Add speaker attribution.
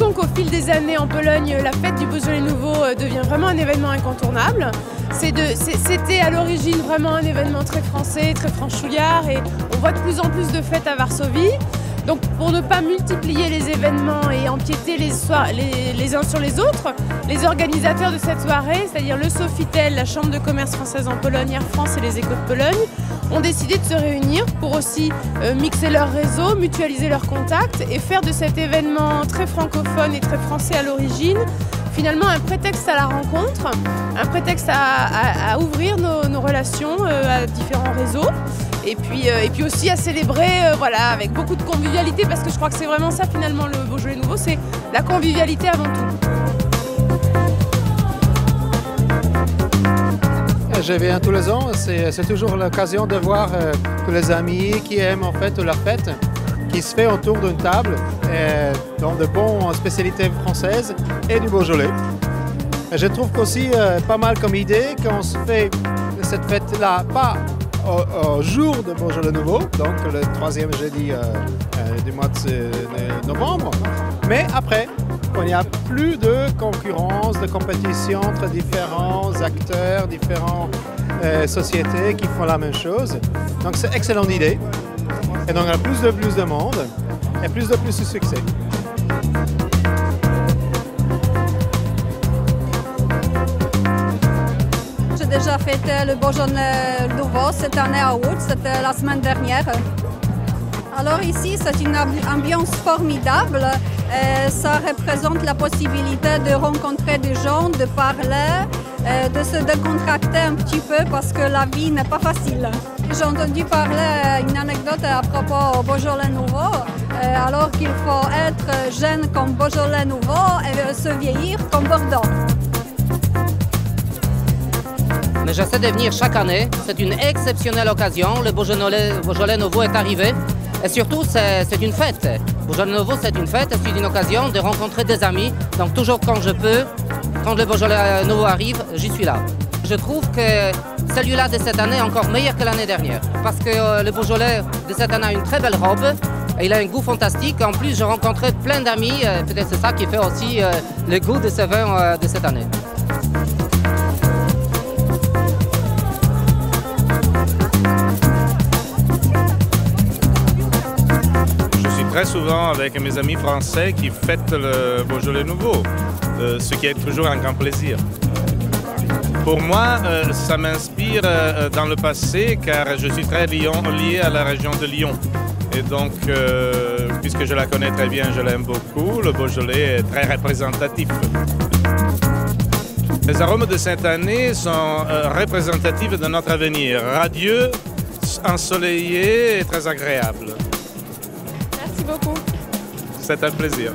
Speaker 1: Disons qu'au fil des années en Pologne, la fête du Beaujolais nouveau devient vraiment un événement incontournable. C'était à l'origine vraiment un événement très français, très franchouillard, et on voit de plus en plus de fêtes à Varsovie. Donc pour ne pas multiplier les événements et empiéter les uns sur les autres, les organisateurs de cette soirée, c'est-à-dire le Sofitel, la Chambre de commerce française en Pologne, Air France et les Échos de Pologne, ont décidé de se réunir pour aussi mixer leur réseau, mutualiser leurs contacts et faire de cet événement très francophone et très français à l'origine finalement un prétexte à la rencontre, un prétexte à ouvrir nos relations à différents réseaux. Et puis aussi à célébrer voilà, avec beaucoup de convivialité, parce que je crois que c'est vraiment ça finalement le Beaujolais nouveau, c'est la convivialité avant tout.
Speaker 2: Je viens tous les ans, c'est toujours l'occasion de voir tous les amis qui aiment en fait la fête, qui se fait autour d'une table dans de bonnes spécialités françaises et du Beaujolais. Et je trouve qu'aussi pas mal comme idée qu'on se fait cette fête-là, pas au jour de Beaujolais nouveau, donc le 3e jeudi du mois de novembre, mais après, quand il n'y a plus de concurrence, de compétition entre différents acteurs, différentes sociétés qui font la même chose. Donc c'est une excellente idée. Et donc il y a plus de monde et plus de succès.
Speaker 3: J'ai déjà fêté le Beaujolais nouveau cette année à août, c'était la semaine dernière. Alors ici, c'est une ambiance formidable. Ça représente la possibilité de rencontrer des gens, de parler, de se décontracter un petit peu parce que la vie n'est pas facile. J'ai entendu parler une anecdote à propos du Beaujolais nouveau, alors qu'il faut être jeune comme Beaujolais nouveau et se vieillir comme Bordeaux.
Speaker 4: Mais j'essaie de venir chaque année. C'est une exceptionnelle occasion. Le Beaujolais nouveau est arrivé. Et surtout, c'est une fête. Beaujolais nouveau, c'est une fête et c'est une occasion de rencontrer des amis. Donc toujours quand je peux, quand le Beaujolais nouveau arrive, j'y suis là. Je trouve que celui-là de cette année est encore meilleur que l'année dernière. Parce que le Beaujolais de cette année a une très belle robe. Et il a un goût fantastique. En plus, j'ai rencontré plein d'amis. Peut-être c'est ça qui fait aussi le goût de ce vin de cette année.
Speaker 5: Très souvent avec mes amis français qui fêtent le Beaujolais nouveau, ce qui est toujours un grand plaisir. Pour moi, ça m'inspire dans le passé car je suis très lié à la région de Lyon. Et donc, puisque je la connais très bien, je l'aime beaucoup, le Beaujolais est très représentatif. Les arômes de cette année sont représentatifs de notre avenir, radieux, ensoleillé et très agréable.
Speaker 1: Merci beaucoup.
Speaker 5: C'est un plaisir.